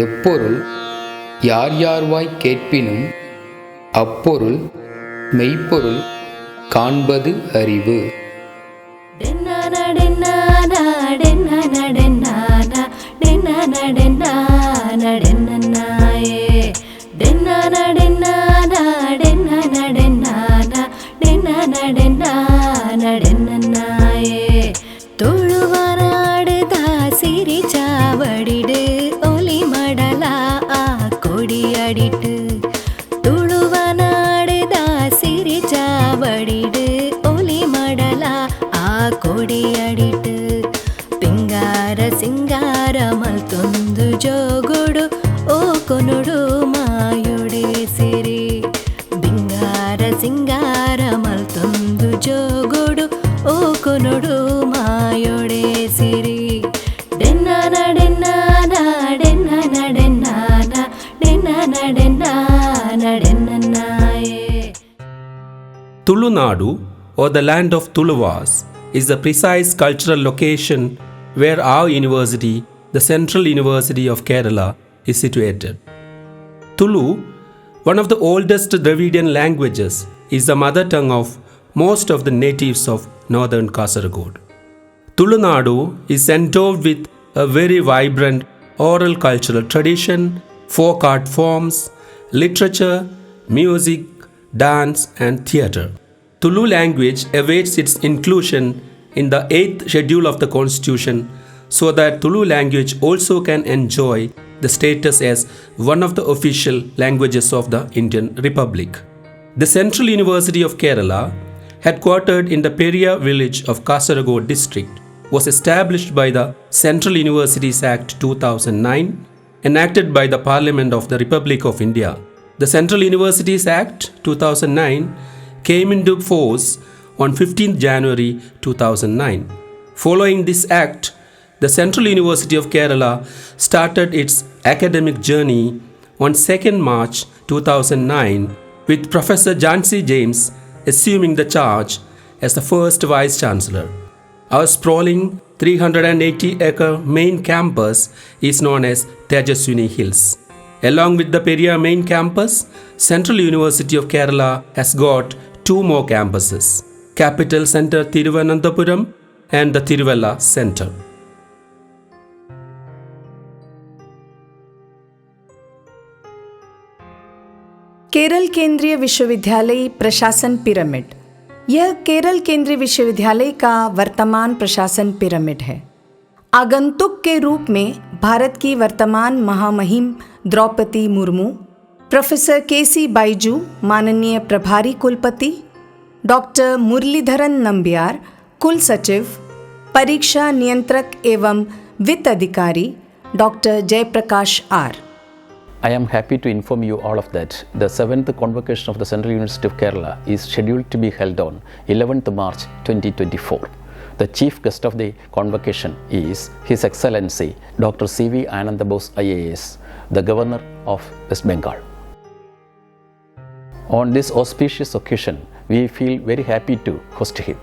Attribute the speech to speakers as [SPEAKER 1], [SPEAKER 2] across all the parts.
[SPEAKER 1] எப்பொருள் யார் யார்வாய் கேட்பினும் அப்பொருள் மெய்ப்பொருள் காண்பது அறிவு.
[SPEAKER 2] சிரிச்சாவடிடு ஒலி மடலா கொடியடிட்டு துளுவனாடுதா சிரிச்சாவடிடு ஒலி மடலா கொடியடிட்டு పింగార సింగారమల్ తొందు జోగుడు ఓ కొనుడు మాయుడే సిరి పింగార సింగారమల్ తొందు జోగుడు ఓ కొనుడు మాయుడే సిరి డెన్నానా డెన్నానా డెన్నానా డెన్నానా డెన్నానా డెన్నానా డెన్నాయే.
[SPEAKER 3] Tulu Nadu, or the land of Tuluvas, is the precise cultural location where our university, the Central University of Kerala, is situated. Tulu, one of the oldest Dravidian languages, is the mother tongue of most of the natives of northern Kasaragod. Tulu Nadu is endowed with a very vibrant oral cultural tradition, folk art forms, literature, music, dance and theatre. Tulu language awaits its inclusion in the 8th schedule of the constitution so that Tulu language also can enjoy the status as one of the official languages of the Indian Republic. The Central University of Kerala, headquartered in the Periya village of Kasaragod district, was established by the Central Universities Act 2009, enacted by the Parliament of the Republic of India. The Central Universities Act 2009 came into force on 15th January 2009. Following this act, the Central University of Kerala started its academic journey on 2nd March 2009 with Professor Jhansi James assuming the charge as the first Vice Chancellor. Our sprawling 380-acre main campus is known as Tejaswini Hills. Along with the Periya main campus, Central University of Kerala has got 2 more campuses, Capital Center Thiruvananthapuram and the Tiruvalla Center.
[SPEAKER 4] Kerala केंद्रीय विश्वविद्यालय प्रशासन pyramid. यह केरल केंद्रीय विश्वविद्यालय का वर्तमान प्रशासन pyramid है। आगंतुक के रूप में भारत की वर्तमान महामहिम द्रौपदी मुर्मू, प्रोफेसर के.सी. बाइजू माननीय प्रभारी कुलपति, डॉक्टर मुरलीधरन नंबियार कुल सचिव, परीक्षा नियंत्रक एवं वित्त अधिकारी doctor Jayaprakash R.
[SPEAKER 5] I am happy to inform you all of that the 7th convocation of the Central University of Kerala is scheduled to be held on 11th March 2024. The chief guest of the convocation is His Excellency Dr. C.V. Ananda Bose IAS, the Governor of West Bengal. On this auspicious occasion, we feel very happy to host him.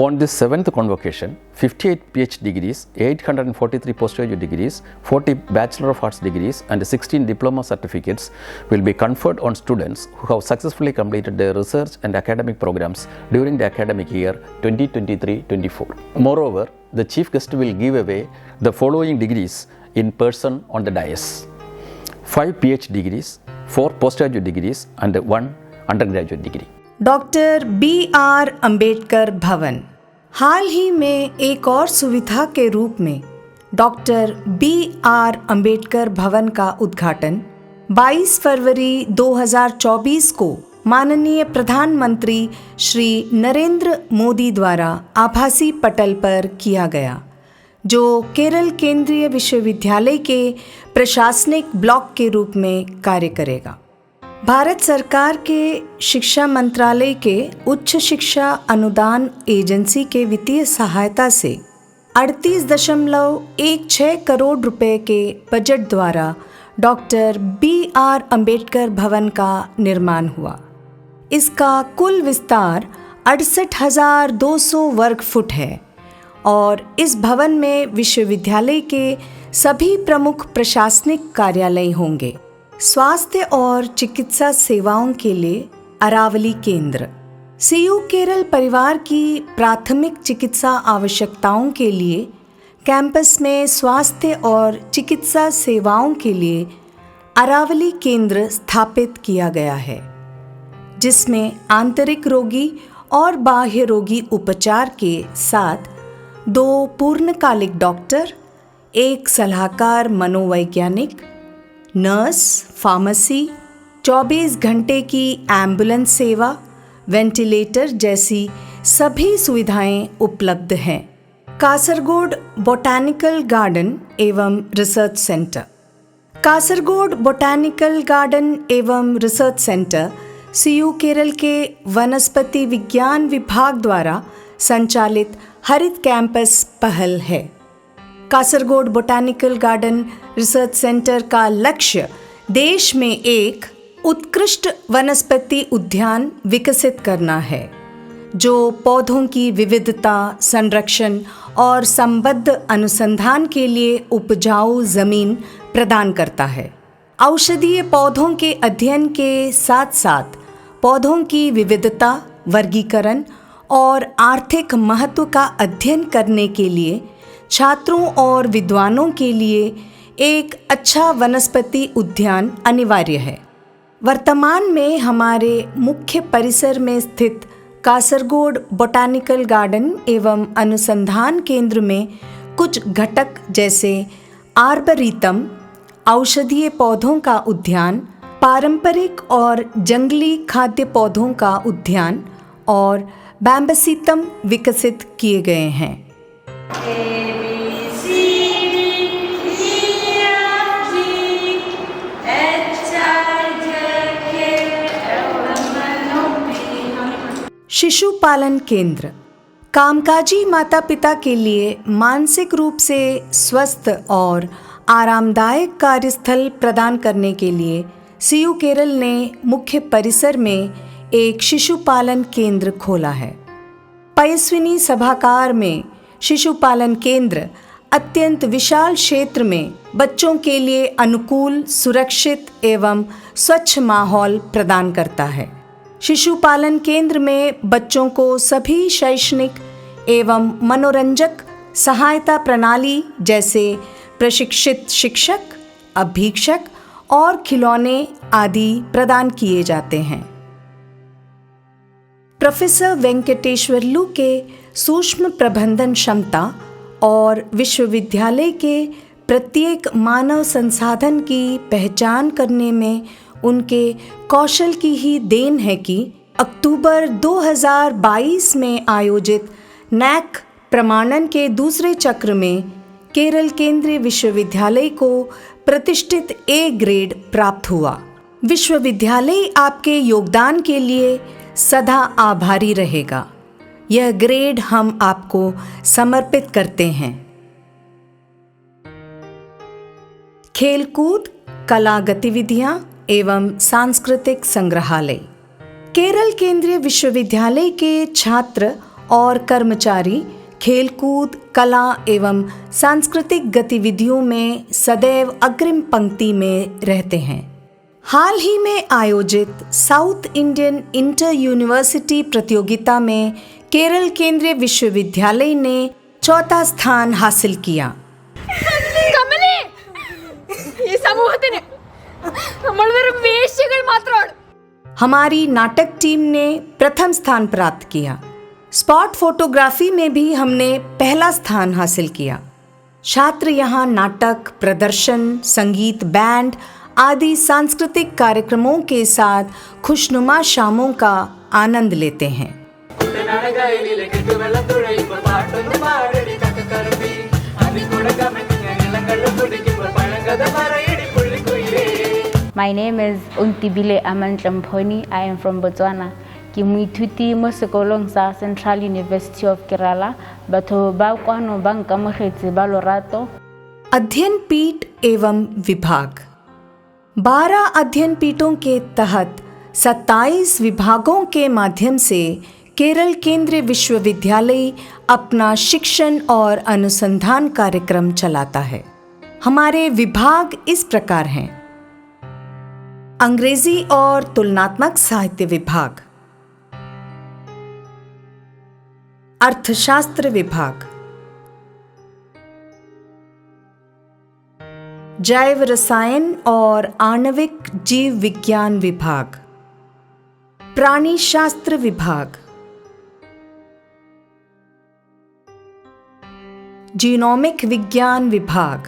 [SPEAKER 5] On this 7th convocation, 58 PhD degrees, 843 postgraduate degrees, 40 Bachelor of Arts degrees and 16 diploma certificates will be conferred on students who have successfully completed their research and academic programs during the academic year 2023-24. Moreover, the chief guest will give away the following degrees in person on the dais: 5 PhD degrees, 4 postgraduate degrees and 1 undergraduate degree.
[SPEAKER 4] Doctor B.R. Ambedkar भवन। हाल ही में एक और सुविधा के रूप में doctor B.R. Ambedkar भवन का उद्घाटन 22 फरवरी 2024 को माननीय प्रधानमंत्री श्री नरेंद्र मोदी द्वारा आभासी पटल पर किया गया, जो केरल केंद्रीय विश्वविद्यालय के प्रशासनिक ब्लॉक के रूप में कार्य करेगा। भारत सरकार के शिक्षा मंत्रालय के उच्च शिक्षा अनुदान एजेंसी के वित्तीय सहायता से 38.16 करोड़ रुपए के बजट द्वारा डॉक्टर B.R. अंबेडकर भवन का निर्माण हुआ। इसका कुल विस्तार 68,200 वर्ग फुट है और इस भवन में विश्वविद्यालय के सभी प्रमुख प्रशासनिक कार्यालय होंगे। स्वास्थ्य और चिकित्सा सेवाओं के लिए अरावली केंद्र। सीयू केरल परिवार की प्राथमिक चिकित्सा आवश्यकताओं के लिए कैंपस में स्वास्थ्य और चिकित्सा सेवाओं के लिए अरावली केंद्र स्थापित किया गया है, जिसमें आंतरिक रोगी और बाह्य रोगी उपचार के साथ 2 पूर्णकालिक डॉक्टर, 1 सलाहकार मनोवैज्ञानिक, नर्स, फार्मेसी, 24 घंटे की एम्बुलेंस सेवा, वेंटिलेटर जैसी सभी सुविधाएं उपलब्ध हैं। कासरगोड बोटैनिकल गार्डन एवं research centre. Kasaragod botanical garden एवं रिसर्च सेंटर सीयू केरल के वनस्पति विज्ञान विभाग द्वारा संचालित हरित कैंपस पहल है। Kasaragod botanical garden research centre का लक्ष्य देश में एक उत्कृष्ट वनस्पति उद्यान विकसित करना है, जो पौधों की विविधता, संरक्षण और संबद्ध अनुसंधान के लिए उपजाऊ जमीन प्रदान करता है। औषधीय पौधों के अध्ययन के साथ साथ पौधों की विविधता, वर्गीकरण और आर्थिक महत्व का अध्ययन करने के लिए छात्रों और विद्वानों के लिए एक अच्छा वनस्पति उद्यान अनिवार्य है। वर्तमान में हमारे मुख्य परिसर में स्थित कासरगोड बोटैनिकल गार्डन एवं अनुसंधान केंद्र में कुछ घटक जैसे आर्बोरियम, औषधीय पौधों का उद्यान, पारंपरिक और जंगली खाद्य पौधों का उद्यान और बैम्बसीतम विकसित किए गए हैं। शिशु पालन केंद्र। कामकाजी माता पिता के लिए मानसिक रूप से स्वस्थ और आरामदायक कार्यस्थल प्रदान करने के लिए सीयू केरल ने मुख्य परिसर में एक शिशु पालन केंद्र खोला है। पयस्विनी सभागार में शिशु पालन केंद्र अत्यंत विशाल क्षेत्र में बच्चों के लिए अनुकूल, सुरक्षित एवं स्वच्छ माहौल प्रदान करता है। शिशु पालन केंद्र में बच्चों को सभी शैक्षणिक एवं मनोरंजक सहायता प्रणाली जैसे प्रशिक्षित शिक्षक, अभीक्षक और खिलौने आदि प्रदान किए जाते हैं। प्रोफेसर वेंकटेश्वरलू के सूक्ष्म प्रबंधन क्षमता और विश्वविद्यालय के प्रत्येक मानव संसाधन की पहचान करने में उनके कौशल की ही देन है कि अक्टूबर 2022 में आयोजित नैक प्रमाणन के दूसरे चक्र में केरल केंद्रीय विश्वविद्यालय को प्रतिष्ठित A ग्रेड प्राप्त हुआ। विश्वविद्यालय आपके योगदान के लिए सदा आभारी रहेगा। यह ग्रेड हम आपको समर्पित करते हैं। खेलकूद, कला गतिविधियां एवं सांस्कृतिक संग्रहालय। केरल केंद्रीय विश्वविद्यालय के छात्र और कर्मचारी खेलकूद, कला एवं सांस्कृतिक गतिविधियों में सदैव अग्रिम पंक्ति में रहते हैं। हाल ही में आयोजित साउथ इंडियन इंटर यूनिवर्सिटी प्रतियोगिता में केरल केंद्रीय विश्वविद्यालय ने 4था स्थान हासिल किया। हमारी नाटक टीम ने प्रथम स्थान प्राप्त किया। स्पॉट फोटोग्राफी में भी हमने पहला स्थान हासिल किया। छात्र यहाँ नाटक, प्रदर्शन, संगीत, बैंड आदि सांस्कृतिक कार्यक्रमों के साथ खुशनुमा शामों का आनंद लेते हैं।
[SPEAKER 6] My name is Untibile Aman Champoni. I am from Botswana. Ke moithuti mo sekolong sa Central University of Kerala. Batho ba kwano bang kamogetse ba lorato.
[SPEAKER 4] अध्ययन पीठ एवं विभाग। 12 अध्ययन पीठों के तहत 27 विभागों के माध्यम से केरल केंद्रीय विश्वविद्यालय अपना शिक्षण और अनुसंधान कार्यक्रम चलाता है। हमारे विभाग इस प्रकार हैं: अंग्रेजी और तुलनात्मक साहित्य विभाग, अर्थशास्त्र विभाग, जैव रसायन और आणविक जीव विज्ञान विभाग, प्राणी शास्त्र विभाग, जीनोमिक विज्ञान विभाग,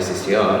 [SPEAKER 7] ICCR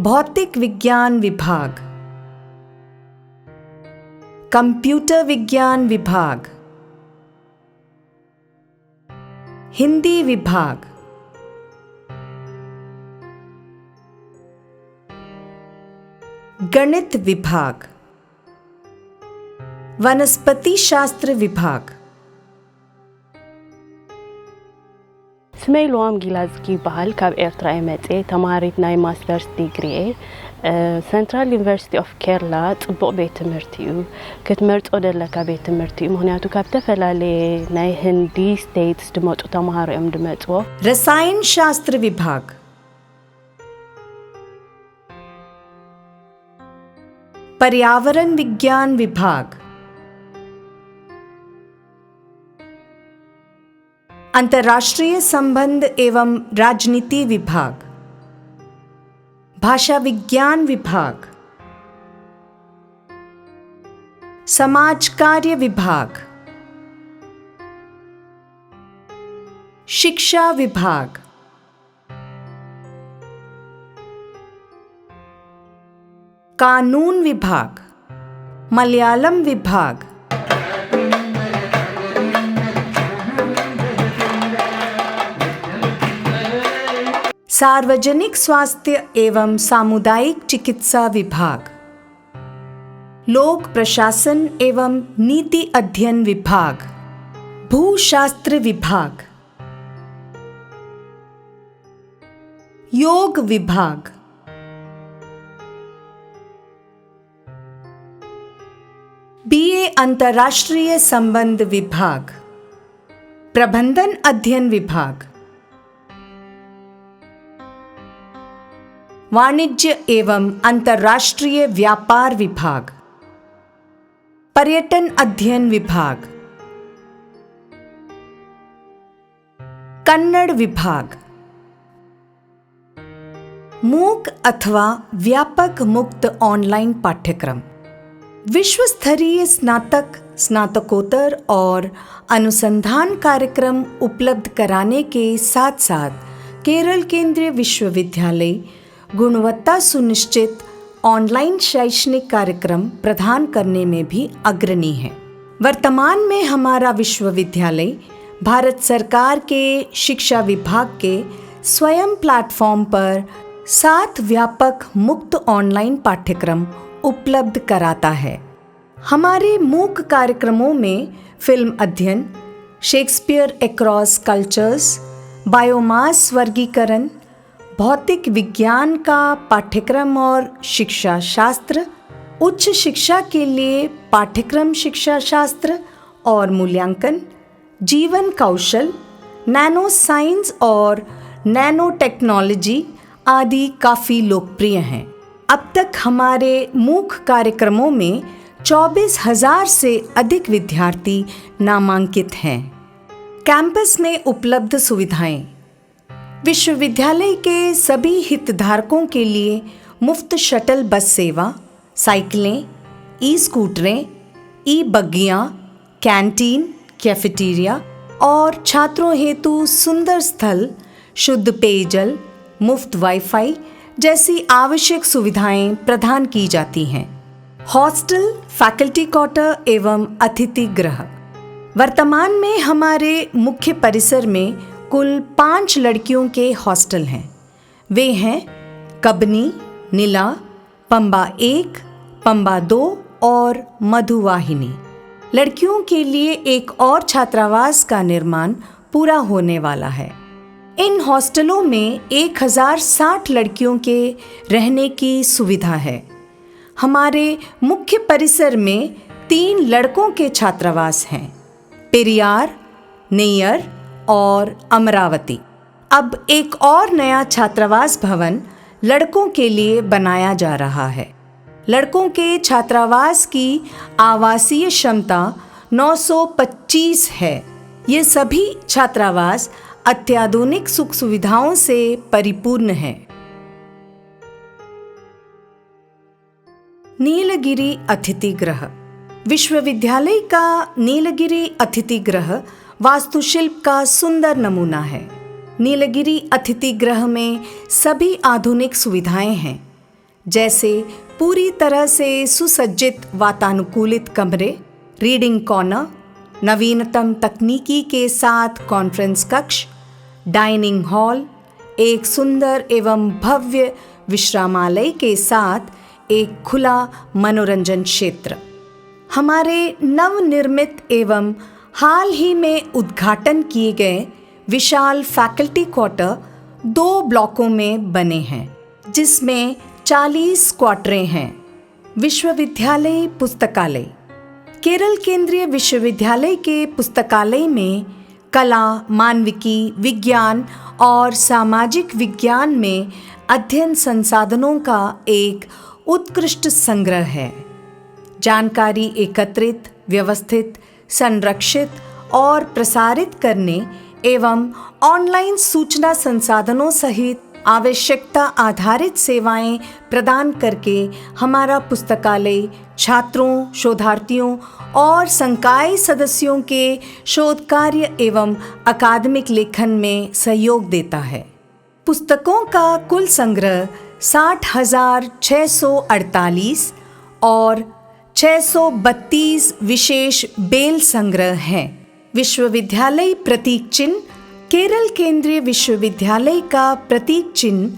[SPEAKER 4] भौतिक विज्ञान विभाग, कंप्यूटर विज्ञान विभाग, हिंदी विभाग, गणित विभाग, वनस्पति शास्त्र विभाग।
[SPEAKER 8] ስመይ ልዋም ጊላዝጊ በሃል ካብ ኤርትራ የመጽ ተማሪት ናይ ማስተርስ ዲግሪ ሴንትራል ዩኒቨርሲቲ ኦፍ ኬርላ ጽቡቕ ቤት ትምህርቲ እዩ ክትመርጾ ደለካ ቤት ትምህርቲ እዩ ምክንያቱ ካብ ተፈላለየ ናይ ህንዲ ስቴትስ ድመጹ ተማሃሮ እዮም ድመጽዎ።
[SPEAKER 4] रसायन शास्त्र विभाग, पर्यावरण विज्ञान विभाग, अंतर्राष्ट्रीय संबंध एवं राजनीति विभाग, भाषा विज्ञान विभाग, समाज कार्य विभाग, शिक्षा विभाग, कानून विभाग, मलयालम विभाग, सार्वजनिक स्वास्थ्य एवं सामुदायिक चिकित्सा विभाग, लोक प्रशासन एवं नीति अध्ययन विभाग, भूशास्त्र विभाग, योग विभाग, बीए अंतर्राष्ट्रीय संबंध विभाग, प्रबंधन अध्ययन विभाग, वाणिज्य एवं अंतर्राष्ट्रीय व्यापार विभाग, पर्यटन अध्ययन विभाग, कन्नड़ विभाग, मूक अथवा व्यापक मुक्त ऑनलाइन पाठ्यक्रम, विश्व स्तरीय स्नातक, स्नातकोत्तर और अनुसंधान कार्यक्रम उपलब्ध कराने के साथ साथ केरल केंद्रीय विश्वविद्यालय गुणवत्ता सुनिश्चित ऑनलाइन शैक्षणिक कार्यक्रम प्रदान करने में भी अग्रणी है। वर्तमान में हमारा विश्वविद्यालय भारत सरकार के शिक्षा विभाग के स्वयं प्लेटफॉर्म पर 7 व्यापक मुक्त ऑनलाइन पाठ्यक्रम उपलब्ध कराता है। हमारे मूक कार्यक्रमों में फिल्म अध्ययन, शेक्सपियर अक्रॉस कल्चर्स, बायोमास वर्गीकरण, भौतिक विज्ञान का पाठ्यक्रम और शिक्षा शास्त्र, उच्च शिक्षा के लिए पाठ्यक्रम शिक्षा शास्त्र और मूल्यांकन, जीवन कौशल, नैनो साइंस और नैनो टेक्नोलॉजी आदि काफ़ी लोकप्रिय हैं। अब तक हमारे मूक कार्यक्रमों में 24,000 से अधिक विद्यार्थी नामांकित हैं। कैंपस में उपलब्ध सुविधाएं: विश्वविद्यालय के सभी हितधारकों के लिए मुफ्त शटल बस सेवा, साइकिलें, ई स्कूटरें, ई बग्गियाँ, कैंटीन, कैफेटेरिया और छात्रों हेतु सुंदर स्थल, शुद्ध पेयजल, मुफ्त वाईफाई जैसी आवश्यक सुविधाएं प्रदान की जाती हैं। हॉस्टल, फैकल्टी क्वार्टर एवं अतिथि गृह। वर्तमान में हमारे मुख्य परिसर में कुल 5 लड़कियों के हॉस्टल हैं। वे हैं कबनी, नीला, पंबा 1, पंबा 2 और मधुवाहिनी। लड़कियों के लिए एक और छात्रावास का निर्माण पूरा होने वाला है। इन हॉस्टलों में 1060 लड़कियों के रहने की सुविधा है। हमारे मुख्य परिसर में 3 लड़कों के छात्रावास हैं, पेरियार, नेयर और अमरावती। अब एक और नया छात्रावास भवन लड़कों के लिए बनाया जा रहा है। लड़कों के छात्रावास की आवासीय क्षमता 925 है। ये सभी छात्रावास अत्याधुनिक सुख सुविधाओं से परिपूर्ण हैं। नीलगिरी अतिथि गृह। विश्वविद्यालय का नीलगिरी अतिथि गृह वास्तुशिल्प का सुंदर नमूना है। नीलगिरी अतिथि गृह में सभी आधुनिक सुविधाएं हैं, जैसे पूरी तरह से सुसज्जित वातानुकूलित कमरे, रीडिंग कॉर्नर, नवीनतम तकनीकी के साथ कॉन्फ्रेंस कक्ष, डाइनिंग हॉल, एक सुंदर एवं भव्य विश्रामालय के साथ एक खुला मनोरंजन क्षेत्र। हमारे नवनिर्मित एवं हाल ही में उद्घाटन किए गए विशाल फैकल्टी क्वार्टर 2 ब्लॉकों में बने हैं, जिसमें 40 क्वार्टरें हैं। विश्वविद्यालय पुस्तकालय। केरल केंद्रीय विश्वविद्यालय के पुस्तकालय में कला, मानविकी, विज्ञान और सामाजिक विज्ञान में अध्ययन संसाधनों का एक उत्कृष्ट संग्रह है। जानकारी एकत्रित, व्यवस्थित, संरक्षित और प्रसारित करने एवं ऑनलाइन सूचना संसाधनों सहित आवश्यकता आधारित सेवाएं प्रदान करके हमारा पुस्तकालय छात्रों, शोधार्थियों और संकाय सदस्यों के शोध कार्य एवं अकादमिक लेखन में सहयोग देता है। पुस्तकों का कुल संग्रह 60,648 और 632 विशेष बेल संग्रह हैं। विश्वविद्यालय प्रतीक चिन्ह। केरल केंद्रीय विश्वविद्यालय का प्रतीक चिन्ह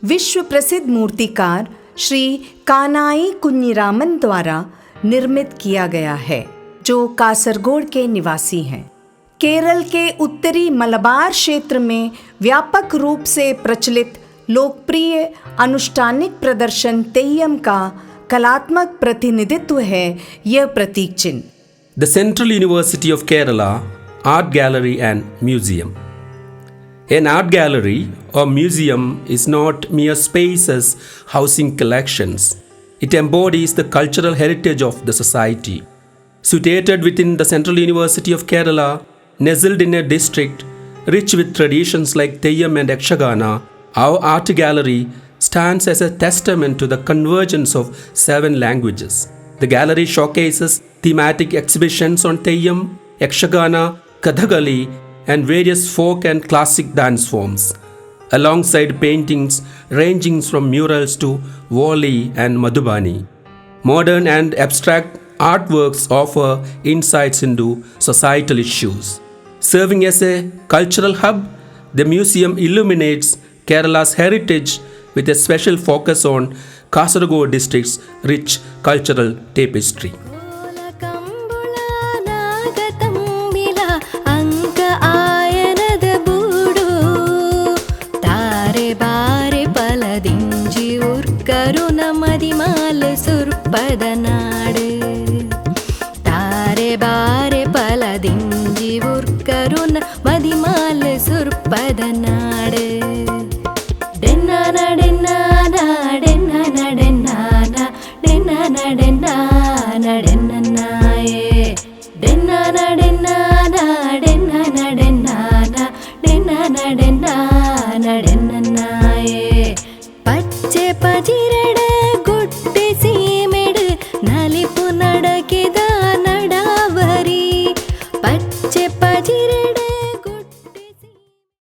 [SPEAKER 4] विश्व प्रसिद्ध मूर्तिकार श्री कानाई कुन्नीरामन द्वारा निर्मित किया गया है, जो कासरगोड के निवासी हैं। केरल के उत्तरी मलबार क्षेत्र में व्यापक रूप से प्रचलित लोकप्रिय अनुष्ठानिक प्रदर्शन तेय्यम का कलात्मक प्रतिनिधित्व है यह प्रतीक चिन्ह।
[SPEAKER 3] The Central University of Kerala Art Gallery and Museum. An art gallery or museum is not mere spaces housing collections. It embodies the cultural heritage of the society. Situated within the Central University of Kerala, nestled in a district rich with traditions like Theyyam and Yakshagana, our art gallery stands as a testament to the convergence of 7 languages. The gallery showcases thematic exhibitions on Theyyam, Yakshagana, Kathakali, and various folk and classic dance forms, alongside paintings ranging from murals to Wali and Madhubani. Modern and abstract artworks offer insights into societal issues. Serving as a cultural hub, the museum illuminates Kerala's heritage with a special focus on Kasaragod district's rich cultural tapestry.
[SPEAKER 2] மதிமால சுற்பத நாடு தாரே பாரே பலதிஞ்சி உர்கருண மதிமால சுற்பத நாடு டென்னானா டென்னானா டென்னானா டென்னானா டென்னானா டென்னானா டென்னானாயே டென்னானா டென்னானா டென்னானா டென்னானா டென்னானா டென்னானா டென்னானாயே பச்சை பஜிரட